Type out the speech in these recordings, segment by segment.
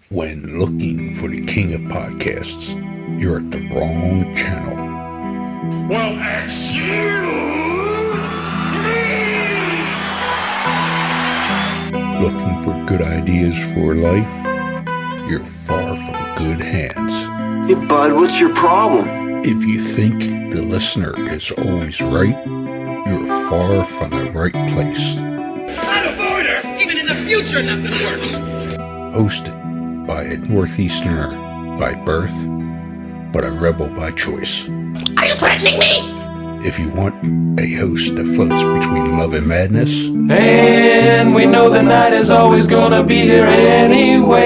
When looking for the king of podcasts, you're at the wrong channel. Well, excuse me! Looking for good ideas for life? You're far from good hands. Hey, bud, what's your problem? If you think the listener is always right, you're far from the right place. Out of order! Even in the future, nothing works! Hosted by a Northeasterner by birth, but a rebel by choice. Are you threatening me? If you want a host that floats between love and madness, and we know the night is always gonna be here anyway.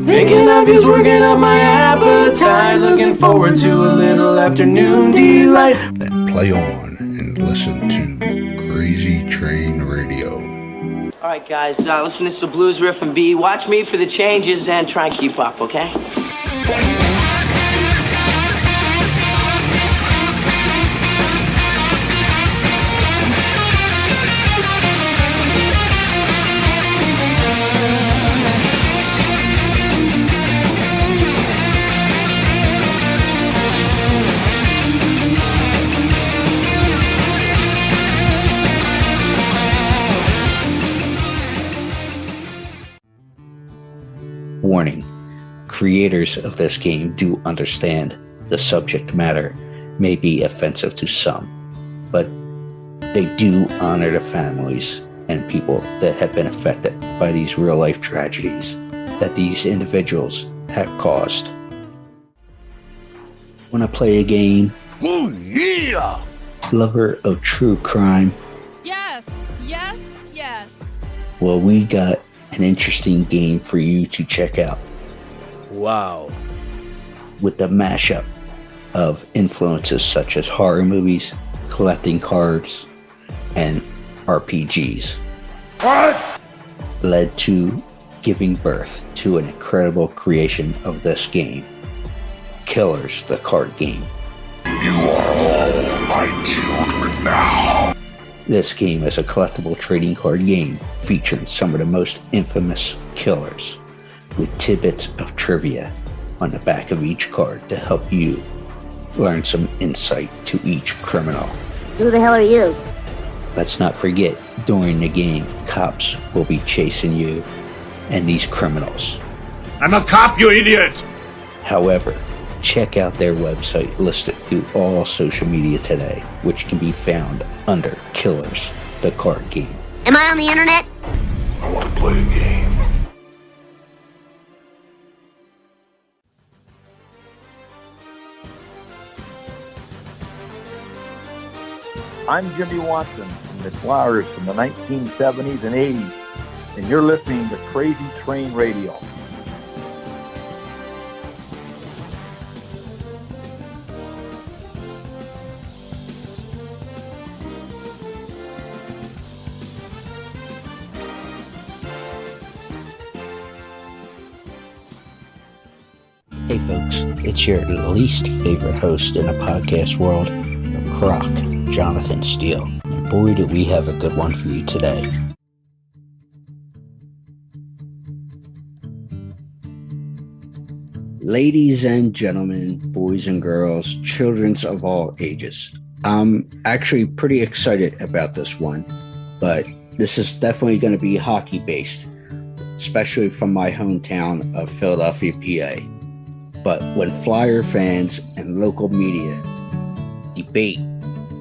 Thinking of you's working up my appetite. Looking forward to a little afternoon delight. then play on and listen to Crazy Train Radio. All right, guys, listen to this blues riff and B. Watch me for the changes and try and keep up, okay? Warning, creators of this game do understand the subject matter may be offensive to some, but they do honor the families and people that have been affected by these real-life tragedies that these individuals have caused. Want to play a game? Oh, yeah! Lover of true crime? Yes, yes, yes. Well, we got an interesting game for you to check out. Wow. With the mashup of influences such as horror movies, collecting cards, and RPGs. What? Led to giving birth to an incredible creation of this game, Killers, the card game. You are all my children now. This game is a collectible trading card game featuring some of the most infamous killers, with tidbits of trivia on the back of each card to help you learn some insight to each criminal. Who the hell are you? Let's not forget, during the game, cops will be chasing you and these criminals. I'm a cop, you idiot! However, check out their website listed through all social media today, which can be found under Killers, the card game. Am I on the internet? I want to play a game. I'm Jimmy Watson from the Flyers from the 1970s and 80s, and you're listening to Crazy Train Radio. Hey folks, it's your least favorite host in the podcast world, Croc, Jonathan Steele. And boy, do we have a good one for you today. Ladies and gentlemen, boys and girls, children of all ages, I'm actually pretty excited about this one, but this is definitely going to be hockey based, especially from my hometown of Philadelphia, PA. But when Flyer fans and local media debate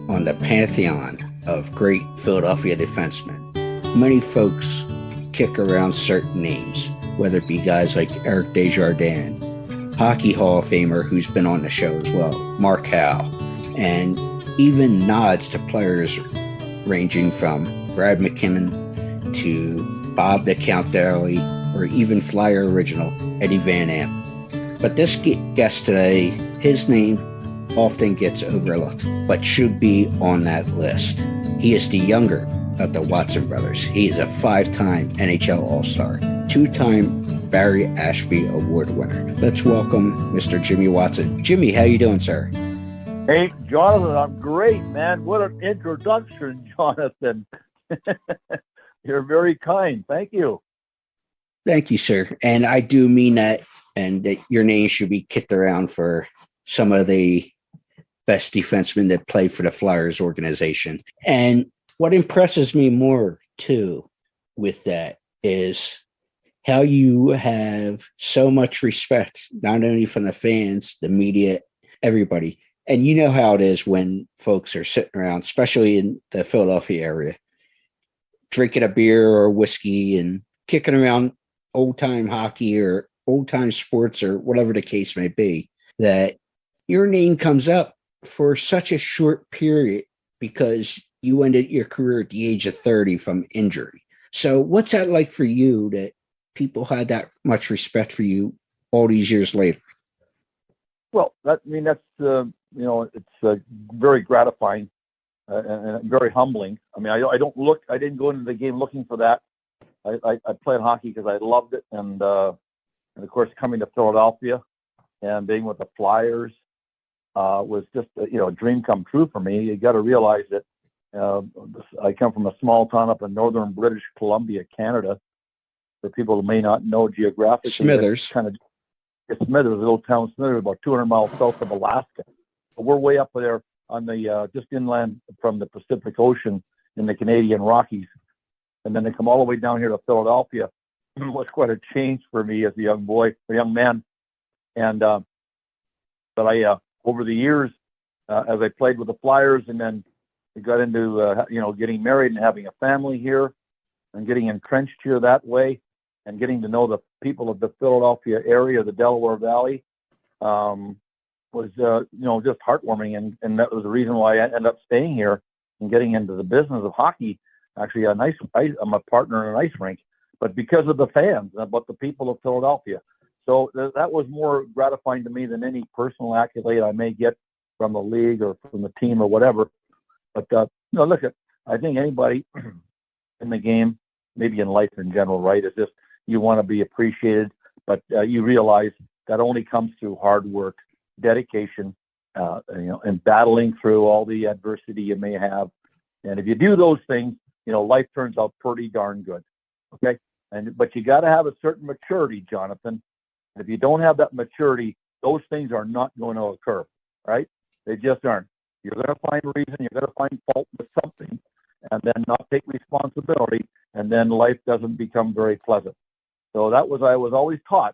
on the pantheon of great Philadelphia defensemen, many folks kick around certain names, whether it be guys like Eric Desjardins, Hockey Hall of Famer who's been on the show as well, Mark Howe, and even nods to players ranging from Brad McCrimmon to Bob the Count Dailey, or even Flyer original Eddie Van Impe. But this guest today, his name often gets overlooked, but should be on that list. He is the younger of the Watson brothers. He is a 5-time NHL All-Star, 2-time Barry Ashbee Award winner. Let's welcome Mr. Jimmy Watson. Jimmy, how you doing, sir? Hey, Jonathan, I'm great, man. What an introduction, Jonathan. You're very kind. Thank you. Thank you, sir. And I do mean that, and that your name should be kicked around for some of the best defensemen that play for the Flyers organization. And what impresses me more, too, with that is how you have so much respect, not only from the fans, the media, everybody. And you know how it is when folks are sitting around, especially in the Philadelphia area, drinking a beer or whiskey and kicking around old-time hockey or old-time sports or whatever the case may be, that your name comes up for such a short period because you ended your career at the age of 30 from injury. So what's that like for you that people had that much respect for you all these years later? Well, that's it's very gratifying and very humbling. I mean, I didn't go into the game looking for that. I played hockey because I loved it, and of course, coming to Philadelphia and being with the Flyers was just a dream come true for me. You got to realize that I come from a small town up in northern British Columbia, Canada. For people who may not know geographically, Smithers, Smithers, little town Smithers, about 200 miles south of Alaska. But we're way up there on the just inland from the Pacific Ocean in the Canadian Rockies, and then they come all the way down here to Philadelphia. It was quite a change for me as a young man. And but I over the years, as I played with the Flyers, and then we got into getting married and having a family here, and getting entrenched here that way, and getting to know the people of the Philadelphia area, the Delaware Valley, was just heartwarming, and that was the reason why I ended up staying here and getting into the business of hockey. Actually, I'm a partner in an ice rink, but because of the fans, about the people of Philadelphia. So that was more gratifying to me than any personal accolade I may get from the league or from the team or whatever. But look, I think anybody in the game, maybe in life in general, right, is just you want to be appreciated, but you realize that only comes through hard work, dedication, and battling through all the adversity you may have. And if you do those things, life turns out pretty darn good. Okay, but you got to have a certain maturity, Jonathan. If you don't have that maturity, those things are not going to occur, right? They just aren't. You're going to find a reason, you're going to find fault with something, and then not take responsibility, and then life doesn't become very pleasant. So I was always taught,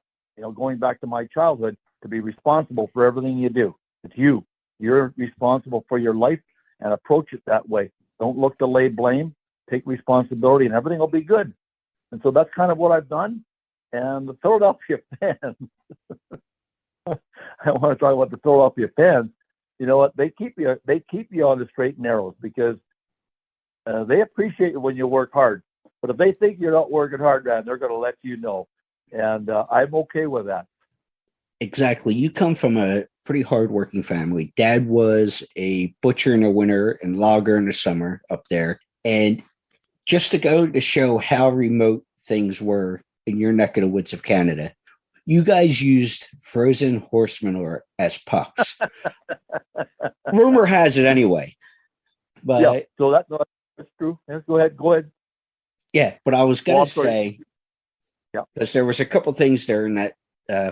going back to my childhood, to be responsible for everything you do. It's you. You're responsible for your life, and approach it that way. Don't look to lay blame. Take responsibility, and everything will be good. And so that's kind of what I've done. And the Philadelphia fans, I want to talk about the Philadelphia fans. You know what? They keep you on the straight and narrows because they appreciate it when you work hard. But if they think you're not working hard, man, they're going to let you know. And I'm okay with that. Exactly. You come from a pretty hardworking family. Dad was a butcher in the winter and logger in the summer up there. And just to go to show how remote things were in your neck of the woods of Canada, you guys used frozen horse manure as pucks. Rumor has it anyway. But yeah, so that's true. Yes, go ahead. Yeah, but I was going to say, yeah, because there was a couple things there in that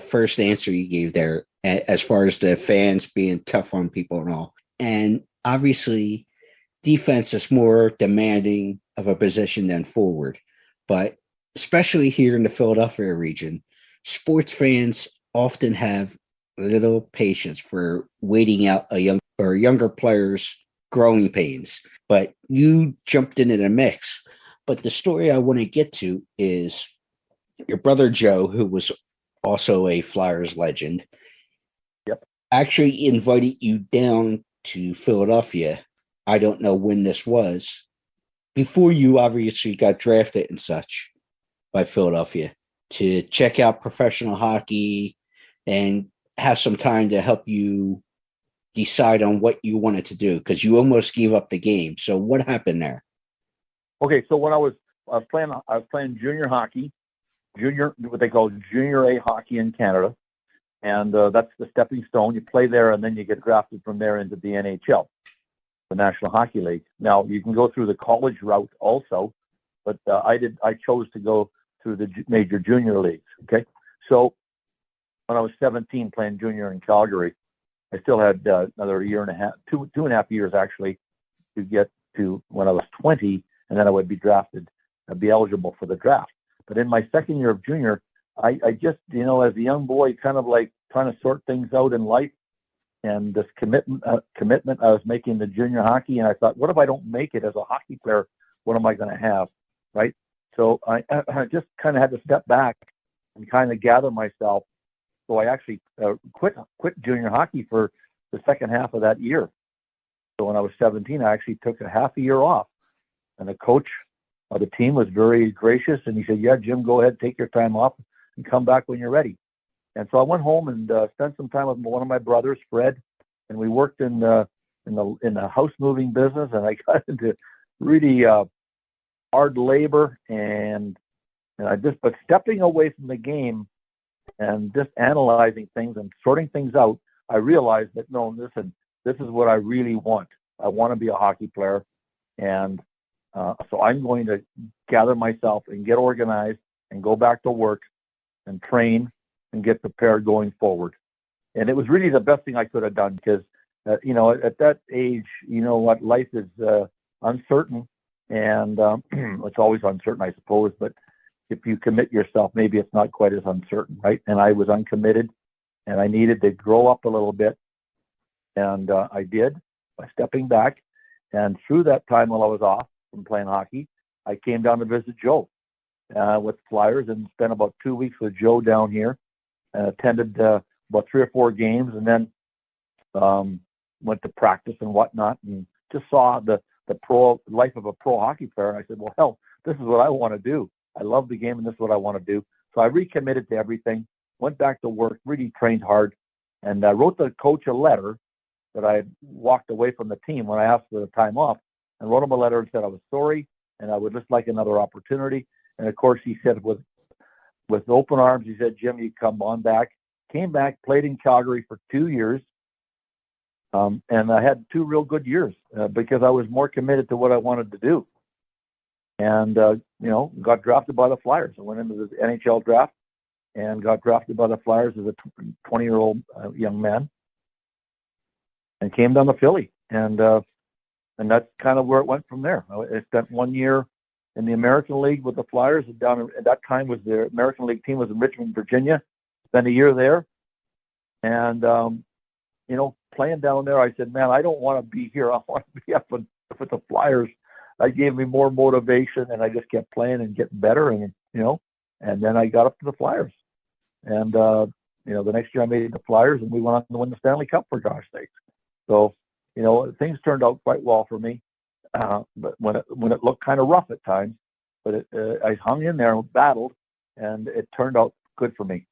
first answer you gave there, as far as the fans being tough on people and all. And obviously, defense is more demanding of a position than forward. But especially here in the Philadelphia region, sports fans often have little patience for waiting out younger players' growing pains. But you jumped into the mix. But the story I want to get to is your brother Joe, who was also a Flyers legend, actually invited you down to Philadelphia. I don't know when this was, before you obviously got drafted and such by Philadelphia, to check out professional hockey and have some time to help you decide on what you wanted to do, because you almost gave up the game. So what happened there? Okay, so when I was playing junior hockey, what they call junior A hockey in Canada, and that's the stepping stone. You play there, and then you get drafted from there into the NHL, the National Hockey League. Now you can go through the college route also, but I chose to go through the major junior leagues. Okay, so when I was 17 playing junior in Calgary, I still had another year and a half, two and a half years actually, to get to when I was 20, and then I would be drafted, I'd be eligible for the draft. But in my second year of junior, I just, as a young boy, kind of like trying to sort things out in life, and this commitment I was making to junior hockey, and I thought, what if I don't make it as a hockey player? What am I going to have, right? So I just kind of had to step back and kind of gather myself. So I actually quit junior hockey for the second half of that year. So when I was 17, I actually took a half a year off, and the coach of the team was very gracious, and he said, "Yeah, Jim, go ahead, take your time off, and come back when you're ready." And so I went home and spent some time with one of my brothers, Fred, and we worked in the house moving business, and I got into really hard labor, but stepping away from the game and just analyzing things and sorting things out, I realized that, no, listen, this is what I really want. I want to be a hockey player. And so I'm going to gather myself and get organized and go back to work and train and get prepared going forward. And it was really the best thing I could have done because, at that age, life is uncertain. And it's always uncertain, I suppose. But if you commit yourself, maybe it's not quite as uncertain, right? And I was uncommitted, and I needed to grow up a little bit. And I did by stepping back. And through that time while I was off from playing hockey, I came down to visit Joe with Flyers and spent about 2 weeks with Joe down here. Attended about 3 or 4 games, and then went to practice and whatnot, and just saw the pro life of a pro hockey player. And I said, well, hell, this is what I want to do. I love the game, and this is what I want to do. So I recommitted to everything, went back to work, really trained hard, and I wrote the coach a letter that I had walked away from the team when I asked for the time off, and wrote him a letter and said I was sorry and I would just like another opportunity. And of course, he said with open arms, he said, Jim, you come on back. Came back, played in Calgary for 2 years, and I had 2 real good years because I was more committed to what I wanted to do. And, got drafted by the Flyers. I went into the NHL draft and got drafted by the Flyers as a 20-year-old young man and came down to Philly. And that's kind of where it went from there. I spent 1 year in the American League with the Flyers. Down at that time, was the American League team was in Richmond, Virginia. Spent a year there. And, playing down there, I said, man, I don't want to be here. I want to be up with the Flyers. That gave me more motivation, and I just kept playing and getting better. And, and then I got up to the Flyers. And, the next year I made it to the Flyers, and we went on to win the Stanley Cup, for gosh sakes. So, things turned out quite well for me. But when it looked kind of rough at times, but I hung in there and battled, and it turned out good for me.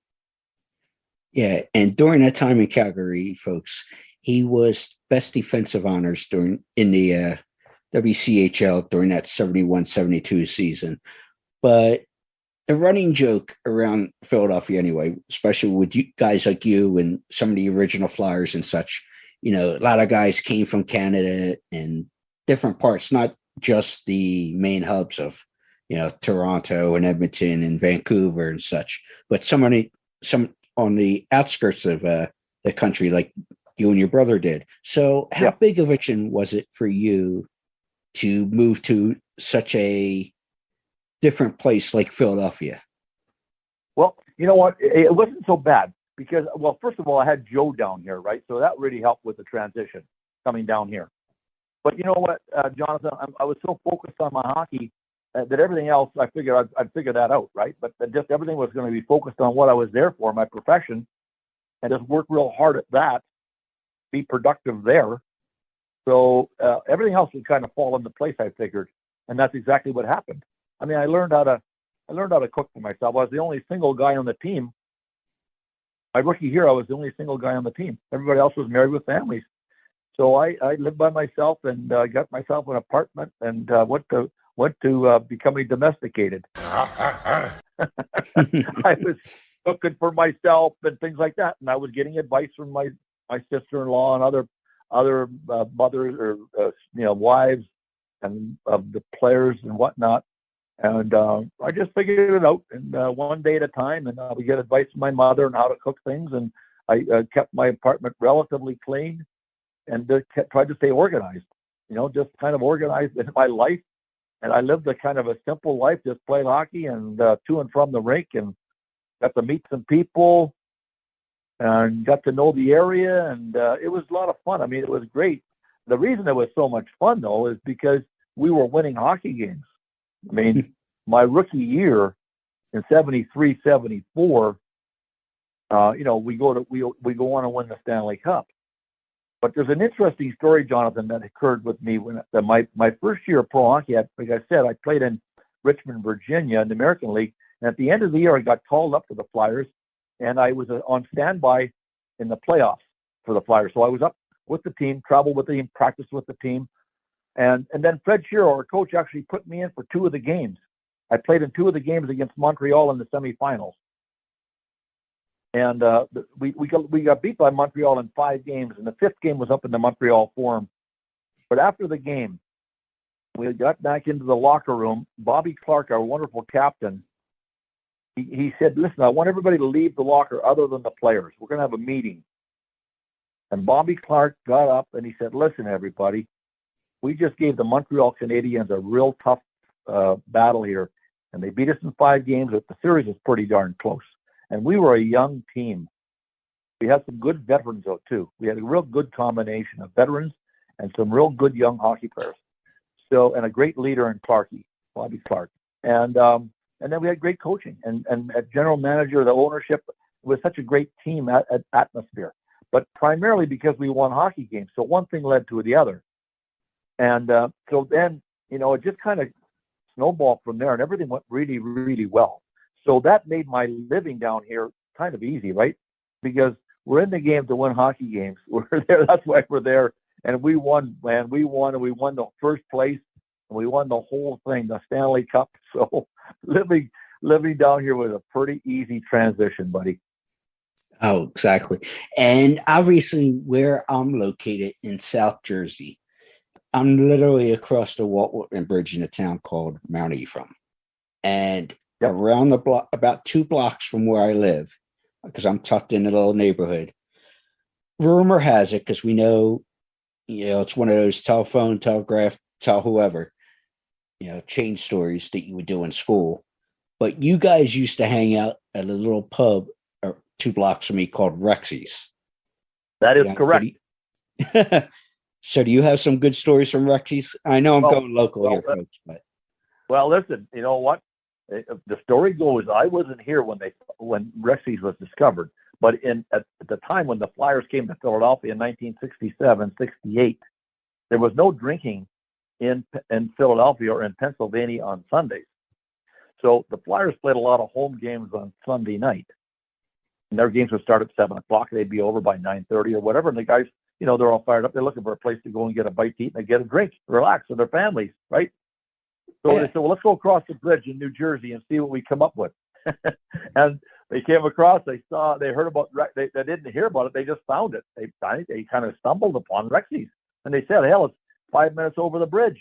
Yeah, and during that time in Calgary, folks, he was best defensive honors in the WCHL during that 71-72 season. But the running joke around Philadelphia anyway, especially with you guys like you and some of the original Flyers and such, a lot of guys came from Canada and different parts, not just the main hubs of, Toronto and Edmonton and Vancouver and such, but some on the outskirts of the country, like you and your brother did. So how big of a mission was it for you to move to such a different place like Philadelphia? Well, you know what? It wasn't so bad because, well, first of all, I had Joe down here, right? So that really helped with the transition coming down here. But you know what, Jonathan, I was so focused on my hockey that everything else, I figured I'd figure that out, right? But just everything was going to be focused on what I was there for, my profession, and just work real hard at that, be productive there. So everything else would kind of fall into place, I figured, and that's exactly what happened. I mean, I learned how to cook for myself. I was the only single guy on the team. My rookie year, I was the only single guy on the team. Everybody else was married with families. So I lived by myself and got myself an apartment and went to becoming domesticated. I was cooking for myself and things like that, and I was getting advice from my sister-in-law and other mothers or wives and of the players and whatnot. And I just figured it out, and one day at a time. And I would get advice from my mother on how to cook things, and I kept my apartment relatively clean, and tried to stay organized. Just kind of organized in my life. And I lived a kind of a simple life, just played hockey and to and from the rink, and got to meet some people and got to know the area, and it was a lot of fun. I mean, it was great. The reason it was so much fun, though, is because we were winning hockey games. I mean, my rookie year in 73, 74, we go on and win the Stanley Cup. But there's an interesting story, Jonathan, that occurred with me when my first year of pro hockey. Like I said, I played in Richmond, Virginia, in the American League. And at the end of the year, I got called up to the Flyers, and I was on standby in the playoffs for the Flyers. So I was up with the team, traveled with the team, practiced with the team. And then Fred Shiro, our coach, actually put me in for 2 of the games. I played in 2 of the games against Montreal in the semifinals. And we got beat by Montreal in 5 games, and the 5th game was up in the Montreal Forum. But after the game, we got back into the locker room. Bobby Clark, our wonderful captain, he said, "Listen, I want everybody to leave the locker other than the players. We're going to have a meeting." And Bobby Clark got up and he said, "Listen, everybody, we just gave the Montreal Canadiens a real tough battle here, and they beat us in 5 games, but the series is pretty darn close. And we were a young team. We had some good veterans, though, too. We had a real good combination of veterans and some real good young hockey players. So, and a great leader in Bobby Clark. And then we had great coaching and a general manager, the ownership. It was such a great team atmosphere, but primarily because we won hockey games. So one thing led to the other. And so then, it just kind of snowballed from there, and everything went really, really well. So that made my living down here kind of easy, right? Because we're in the game to win hockey games. We're there. That's why we're there. And we won, man. We won the first place, and we won the whole thing, the Stanley Cup. So living down here was a pretty easy transition, buddy. Oh, exactly. And obviously where I'm located in South Jersey, I'm literally across the Walt Whitman Bridge in a town called Mount Ephraim. And around the block, about 2 blocks from where I live, because I'm tucked in a little neighborhood, rumor has it, because we know, it's one of those telephone, telegraph, tell whoever, change stories that you would do in school. But you guys used to hang out at a little pub 2 blocks from me called Rexy's. That is correct. So do you have some good stories from Rexy's? I know I'm going local here, folks. But well, listen, you know what? The story goes, I wasn't here when Rexy's was discovered, but at the time when the Flyers came to Philadelphia in 1967, 68, there was no drinking in Philadelphia or in Pennsylvania on Sundays. So the Flyers played a lot of home games on Sunday night. And their games would start at 7 o'clock. They'd be over by 9:30 or whatever. And the guys, they're all fired up. They're looking for a place to go and get a bite to eat and get a drink, relax with their families, right? So they said, well, let's go across the bridge in New Jersey and see what we come up with. And they came across, they heard about, they didn't hear about it, they just found it. They kind of stumbled upon Rexy's. And they said, hell, it's 5 minutes over the bridge.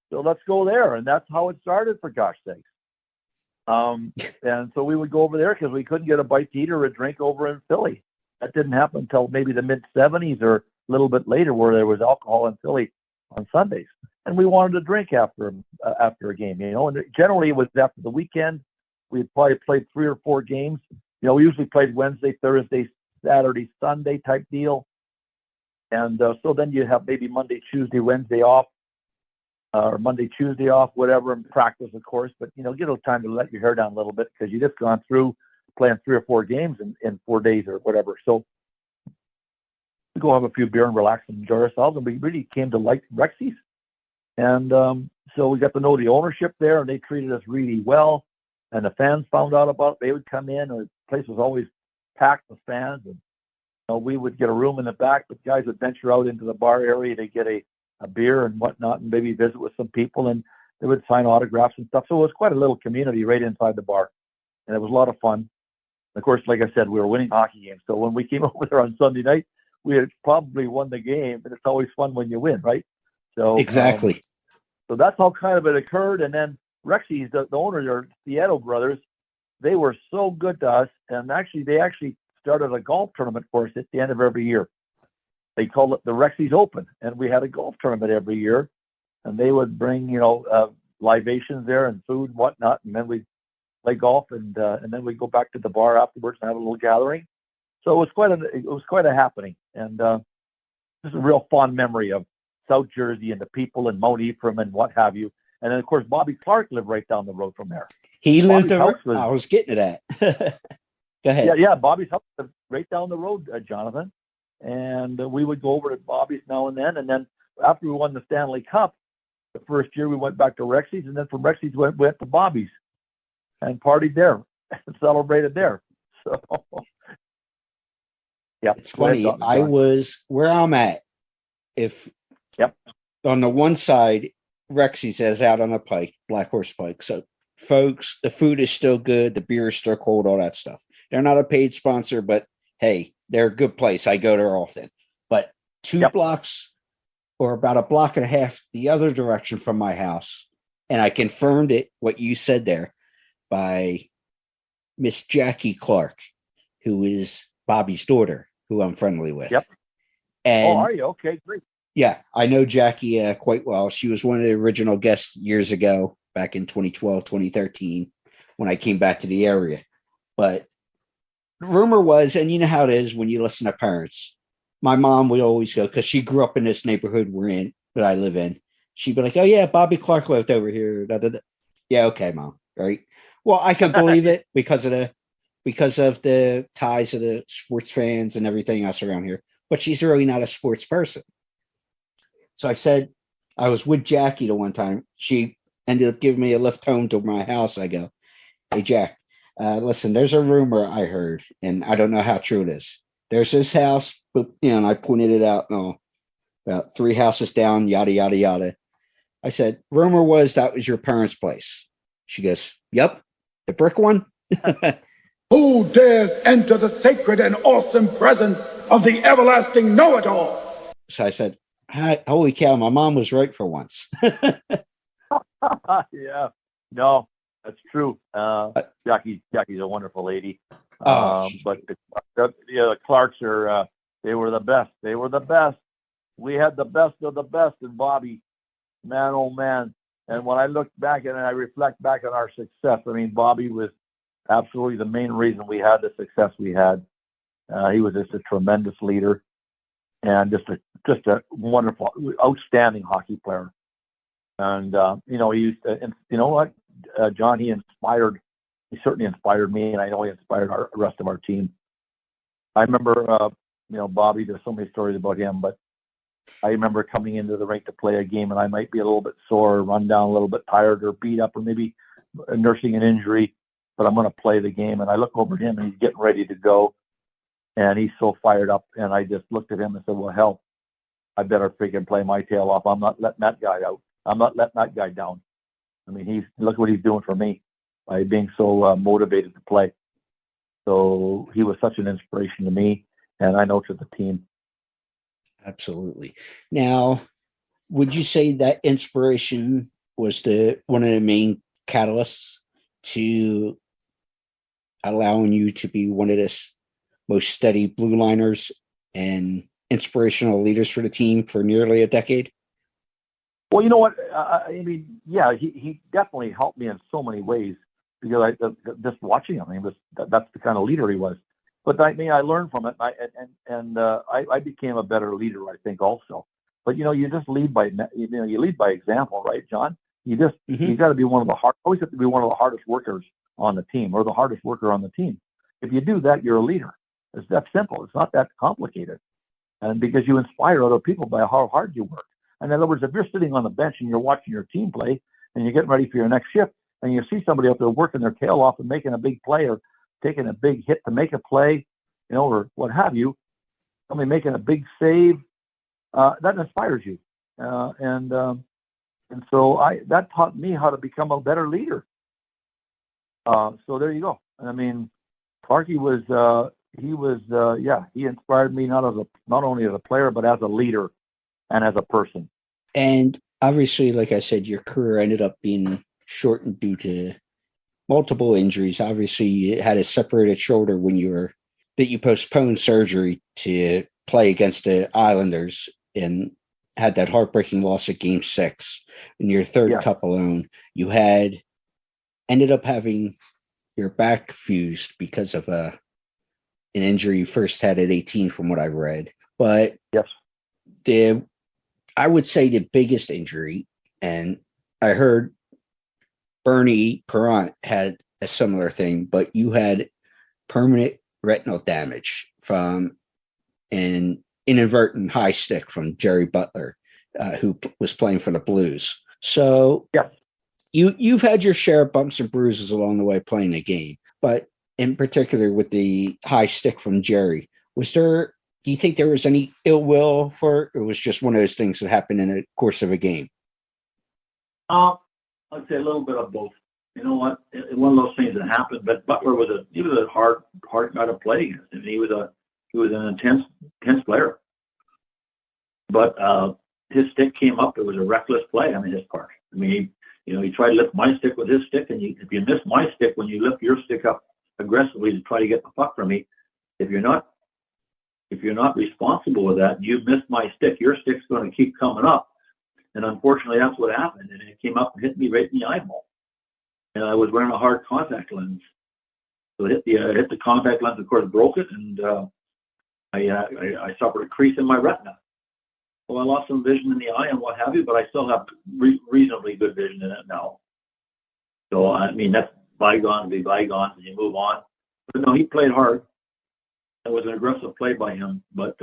So let's go there. And that's how it started, for gosh sakes. And so we would go over there because we couldn't get a bite to eat or a drink over in Philly. That didn't happen until maybe the mid-'70s or a little bit later, where there was alcohol in Philly on Sundays. And we wanted to drink after a game, and generally it was after the weekend. We had probably played 3 or 4 games. We usually played Wednesday, Thursday, Saturday, Sunday type deal. And so then you have maybe Monday, Tuesday, Wednesday off, or Monday, Tuesday off, whatever, and practice, of course. But, get a little time to let your hair down a little bit, because you just gone through playing 3 or 4 games in 4 days or whatever. So we go have a few beer and relax and enjoy ourselves. And we really came to like Rexy's. And so we got to know the ownership there, and they treated us really well. And the fans found out about it. They would come in, and the place was always packed with fans. And we would get a room in the back, but guys would venture out into the bar area to get a beer and whatnot, and maybe visit with some people, and they would sign autographs and stuff. So it was quite a little community right inside the bar, and it was a lot of fun. And of course, like I said, we were winning hockey games. So when we came over there on Sunday night, we had probably won the game, and it's always fun when you win, right? So exactly. So that's how kind of it occurred. And then Rexy's, the owner there, the Edo brothers, they were so good to us, and they actually started a golf tournament for us at the end of every year. They called it the Rexy's Open, and we had a golf tournament every year, and they would bring, libations there and food and whatnot, and then we'd play golf, and then we'd go back to the bar afterwards and have a little gathering. So it was quite a happening, and this is a real fond memory of South Jersey and the people and Mount Ephraim and what have you. And then, of course, Bobby Clark lived right down the road from there. He lived over. I was getting to that. Go ahead. Yeah, Bobby's house was right down the road, Jonathan. And we would go over to Bobby's now and then. And then after we won the Stanley Cup, the first year we went back to Rexy's, and then from Rexy's went to Bobby's and partied there and celebrated there. So, yeah, it's funny. I was where I'm at. On the one side, Rexy's is out on the pike, Black Horse Pike. So, folks, the food is still good. The beer is still cold, all that stuff. They're not a paid sponsor, but hey, they're a good place. I go there often. But 2 blocks or about a block and a half the other direction from my house, and I confirmed it, what you said there, by Miss Jackie Clark, who is Bobby's daughter, who I'm friendly with. Yep. And, are you? Okay, great. Yeah, I know Jackie quite well. She was one of the original guests years ago, back in 2012, 2013, when I came back to the area. But the rumor was, and you know how it is when you listen to parents, my mom would always go, because she grew up in this neighborhood that I live in. She'd be like, oh, yeah, Bobby Clark lived over here. Da, da, da. Yeah, okay, Mom. Right. Well, I can believe it because of the ties of the sports fans and everything else around here. But she's really not a sports person. So I said, I was with Jackie the one time. She ended up giving me a lift home to my house. I go, hey, Jack, listen, there's a rumor I heard, and I don't know how true it is. There's this house, but, and I pointed it out, about 3 houses down, yada, yada, yada. I said, rumor was that was your parents' place. She goes, yep, the brick one. Who dares enter the sacred and awesome presence of the everlasting know-it-all? So I said, holy cow, my mom was right for once. Yeah, no, that's true. Jackie's a wonderful lady. But the Clarks are, they were the best. They were the best. We had the best of the best in Bobby, man, oh man. And when I look back and I reflect back on our success, I mean, Bobby was absolutely the main reason we had the success we had. He was just a tremendous leader and just a wonderful, outstanding hockey player. And, he used to, and you know what, John, he certainly inspired me, and I know he inspired the rest of our team. I remember, Bobby, there's so many stories about him, but I remember coming into the rink to play a game, and I might be a little bit sore, run down a little bit tired or beat up, or maybe nursing an injury, but I'm going to play the game. And I look over at him, and he's getting ready to go, and he's so fired up. And I just looked at him and said, well, hell, I better freaking play my tail off. I'm not letting that guy out. I'm not letting that guy down. I mean, look what he's doing for me by being so motivated to play. So he was such an inspiration to me, and I know to the team. Absolutely. Now, would you say that inspiration was one of the main catalysts to allowing you to be one of the most steady blue liners and inspirational leaders for the team for nearly a decade? Well, you know what? I mean, yeah, he definitely helped me in so many ways because just watching him, that's the kind of leader he was. But I mean, I learned from it, and I became a better leader, I think, also. But you just lead by you lead by example, right, John? You got to be always have to be one of the hardest workers on the team, or the hardest worker on the team. If you do that, you're a leader. It's that simple. It's not that complicated, and because you inspire other people by how hard you work. In other words, if you're sitting on the bench and you're watching your team play, and you're getting ready for your next shift, and you see somebody out there working their tail off and making a big play, or taking a big hit to make a play, or what have you, somebody making a big save, that inspires you. And so that taught me how to become a better leader. So there you go. I mean, Clarky he inspired me not only as a player, but as a leader and as a person. And obviously, like I said, your career ended up being shortened due to multiple injuries. Obviously, you had a separated shoulder when you postponed surgery to play against the Islanders and had that heartbreaking loss at Game 6 in your third cup alone. You ended up having your back fused because of an injury you first had at 18, from what I've read. But I would say the biggest injury, and I heard Bernie Perrant had a similar thing, but you had permanent retinal damage from an inadvertent high stick from Jerry Butler, who was playing for the Blues. So you've had your share of bumps and bruises along the way playing the game, but in particular with the high stick from Jerry, do you think there was any ill will for it, or was just one of those things that happened in the course of a game? I'd say a little bit of both. You know what? One of those things that happened, but Butler was a hard guy to play against. I mean, he was an intense player. But his stick came up. It was a reckless play on his part. I mean, he tried to lift my stick with his stick, and if you miss my stick when you lift your stick up aggressively to try to get the puck from me, if you're not responsible with that, you miss my stick, your stick's going to keep coming up. And unfortunately, that's what happened. And it came up and hit me right in the eyeball. And I was wearing a hard contact lens. So it hit the contact lens, of course, broke it, and I suffered a crease in my retina. So I lost some vision in the eye and what have you, but I still have reasonably good vision in it now. So, I mean, that's bygones be bygones, and you move on. But no, he played hard. It was an aggressive play by him, but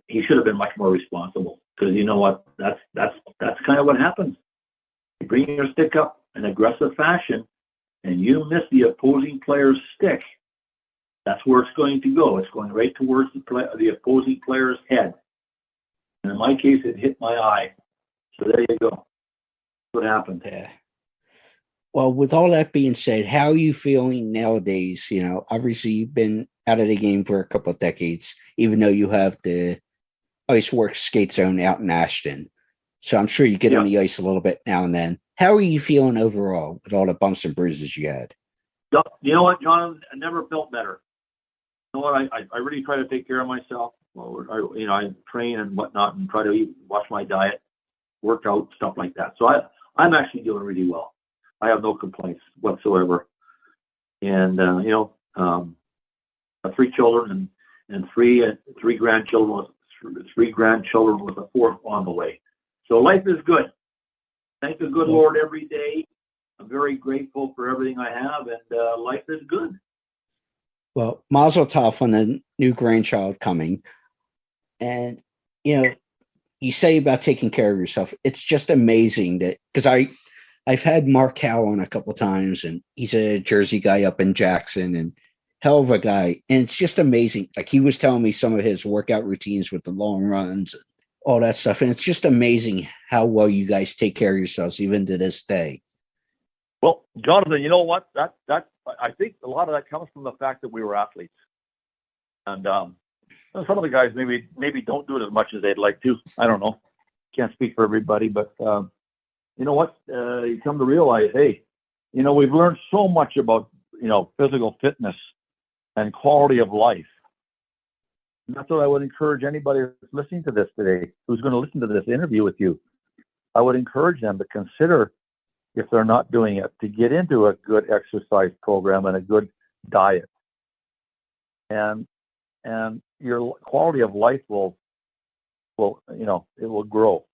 he should have been much more responsible, because you know what? That's kind of what happens. You bring your stick up in aggressive fashion, and you miss the opposing player's stick. That's where it's going to go. It's going right towards the opposing player's head. And in my case, it hit my eye. So there you go. That's what happened. Yeah. Well, with all that being said, how are you feeling nowadays? Obviously you've been out of the game for a couple of decades, even though you have the Ice Works skate zone out in Ashton. So I'm sure you get on the ice a little bit now and then. How are you feeling overall with all the bumps and bruises you had? You know what, John? I never felt better. You know what? I really try to take care of myself. Well, I train and whatnot, and try to watch my diet, work out, stuff like that. So I'm actually doing really well. I have no complaints whatsoever. And three children and three grandchildren. Three grandchildren with a fourth on the way. So life is good. Thank the good Lord every day. I'm very grateful for everything I have, and life is good. Well, mazel tov on the new grandchild coming. And, you say about taking care of yourself. It's just amazing that, because I've had Mark Howe on a couple times, and he's a Jersey guy up in Jackson, and hell of a guy. And it's just amazing. Like, he was telling me some of his workout routines with the long runs, all that stuff. And it's just amazing how well you guys take care of yourselves, even to this day. Well, Jonathan, you know what? That I think a lot of that comes from the fact that we were athletes. And some of the guys maybe don't do it as much as they'd like to. I don't know. Can't speak for everybody, but you know what? You come to realize, hey, we've learned so much about, physical fitness and quality of life. And that's what I would encourage anybody who's listening to this today, who's going to listen to this interview with you. I would encourage them to consider, if they're not doing it, to get into a good exercise program and a good diet. And your quality of life will it will grow.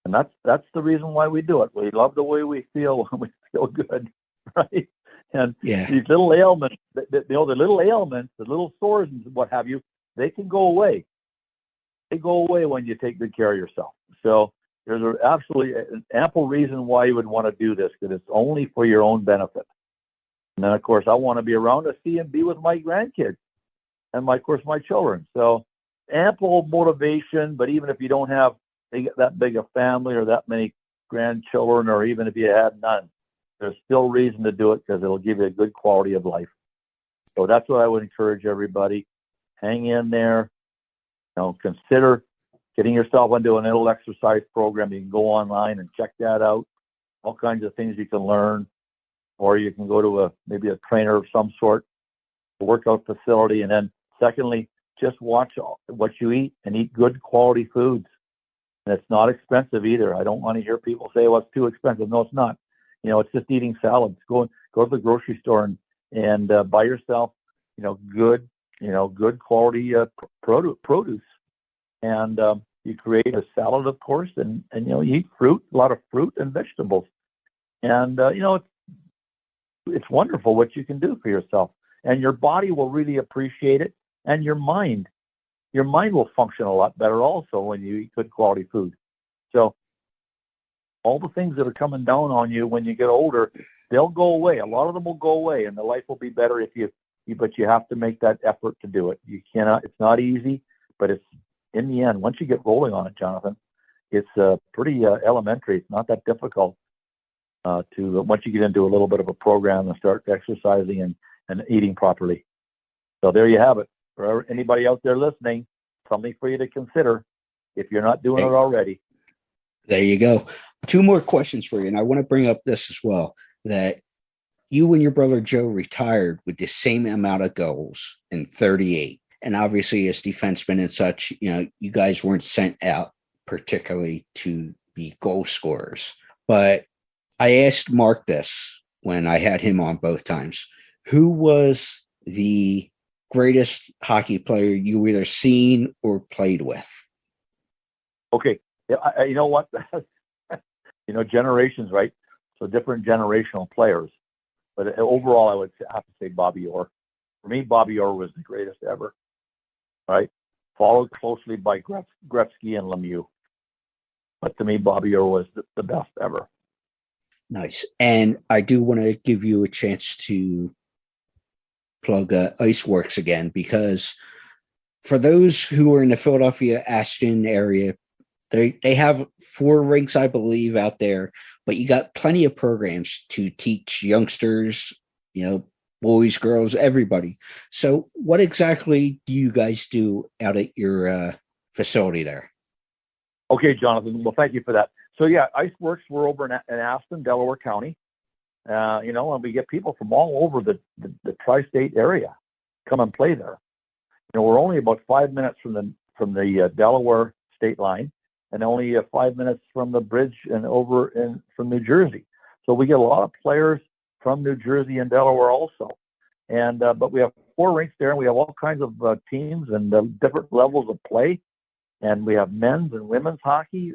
And that's the reason why we do it. We love the way we feel when we feel good, right? And these little ailments, the little ailments, the little sores and what have you, they can go away. They go away when you take good care of yourself. So there's absolutely an ample reason why you would want to do this, because it's only for your own benefit. And then, of course, I want to be around to see and be with my grandkids and, my children. So ample motivation, but even if you don't have that big a family or that many grandchildren, or even if you had none, there's still reason to do it, because it'll give you a good quality of life. So that's what I would encourage everybody. Hang in there. Consider getting yourself into an little exercise program. You can go online and check that out. all kinds of things you can learn, or you can go to maybe a trainer of some sort, a workout facility, and then secondly, just watch what you eat and eat good quality foods. And it's not expensive either. I don't want to hear people say, well, it's too expensive. No, it's not. It's just eating salads. Go to the grocery store and buy yourself, good quality produce. And you create a salad, of course, and you eat fruit, a lot of fruit and vegetables. And, it's wonderful what you can do for yourself. And your body will really appreciate it. And your mind will function a lot better also when you eat good quality food. So all the things that are coming down on you when you get older, they'll go away. A lot of them will go away, and the life will be better but you have to make that effort to do it. You cannot, it's not easy, but it's in the end, once you get rolling on it, Jonathan, it's pretty elementary. It's not that difficult once you get into a little bit of a program and start exercising and eating properly. So there you have it. For anybody out there listening, something for you to consider if you're not doing it already. There you go. 2 more questions for you. And I want to bring up this as well, that you and your brother Joe retired with the same amount of goals in 38. And obviously as defensemen and such, you guys weren't sent out particularly to be goal scorers. But I asked Mark this when I had him on both times. Who was the greatest hockey player you either seen or played with? Okay. You know what? Generations, right? So different generational players. But overall, I would have to say Bobby Orr. For me, Bobby Orr was the greatest ever, right? Followed closely by Gretzky and Lemieux. But to me, Bobby Orr was the best ever. Nice. And I do want to give you a chance to plug Iceworks again, because for those who are in the Philadelphia Ashton area, they have 4 rinks, I believe, out there, but you got plenty of programs to teach youngsters, boys, girls, everybody. So what exactly do you guys do out at your facility there? Okay, Jonathan. Well, thank you for that. So yeah, Iceworks, we're over in Aston, Delaware County. And we get people from all over the tri-state area come and play there. We're only about 5 minutes from the Delaware state line, and only 5 minutes from the bridge and from New Jersey. So we get a lot of players from New Jersey and Delaware also. And but we have 4 rinks there, and we have all kinds of teams and different levels of play. And we have men's and women's hockey.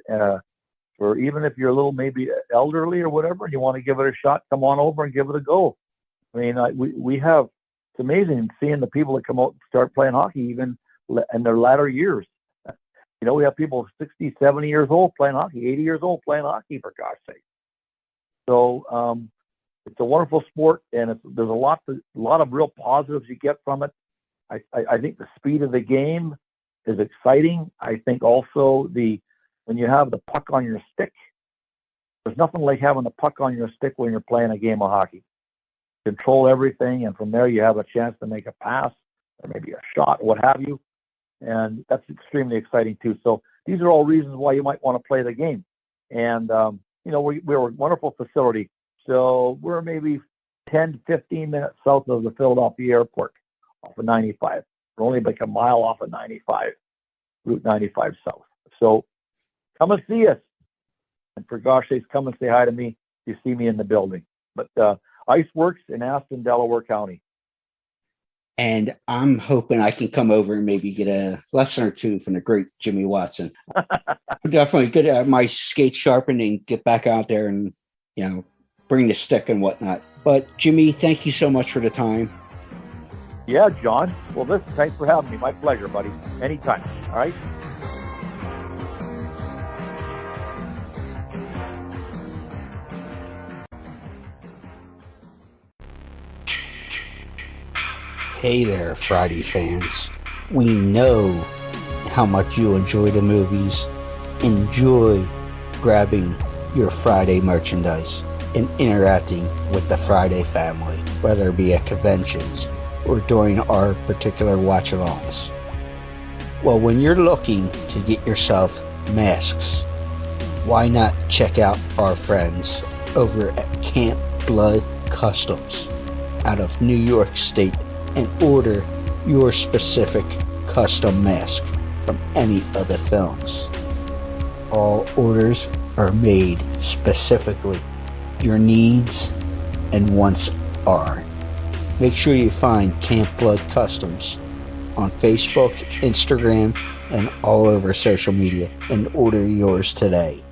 Or even if you're a little maybe elderly or whatever, and you want to give it a shot, come on over and give it a go. I mean, we have, it's amazing seeing the people that come out and start playing hockey even in their latter years. We have people 60, 70 years old playing hockey, 80 years old playing hockey, for gosh sake. So it's a wonderful sport, and there's a lot of real positives you get from it. I think the speed of the game is exciting. I think also when you have the puck on your stick, there's nothing like having the puck on your stick when you're playing a game of hockey. Control everything, and from there you have a chance to make a pass or maybe a shot, what have you. And that's extremely exciting too. So these are all reasons why you might want to play the game. And, we're a wonderful facility. So we're maybe 10 to 15 minutes south of the Philadelphia airport off of 95. We're only like a mile off of 95, Route 95 south. So come and see us. And for gosh sakes, come and say hi to me if you see me in the building. But Iceworks in Aston, Delaware County. And I'm hoping I can come over and maybe get a lesson or 2 from the great Jimmy Watson. Definitely get my skates sharpened and get back out there and, bring the stick and whatnot. But Jimmy, thank you so much for the time. Yeah, John. Well, listen, thanks for having me. My pleasure, buddy. Anytime. All right. Hey there, Friday fans. We know how much you enjoy the movies. Enjoy grabbing your Friday merchandise and interacting with the Friday family, whether it be at conventions or during our particular watch-alongs. Well, when you're looking to get yourself masks, why not check out our friends over at Camp Blood Customs out of New York State and order your specific custom mask from any of the films. All orders are made specifically. Your needs and wants are. Make sure you find Camp Blood Customs on Facebook, Instagram, and all over social media and order yours today.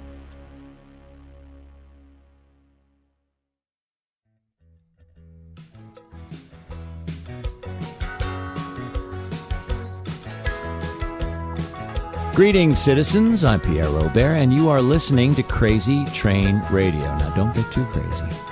Greetings, citizens. I'm Pierre Robert, and you are listening to Crazy Train Radio. Now, don't get too crazy.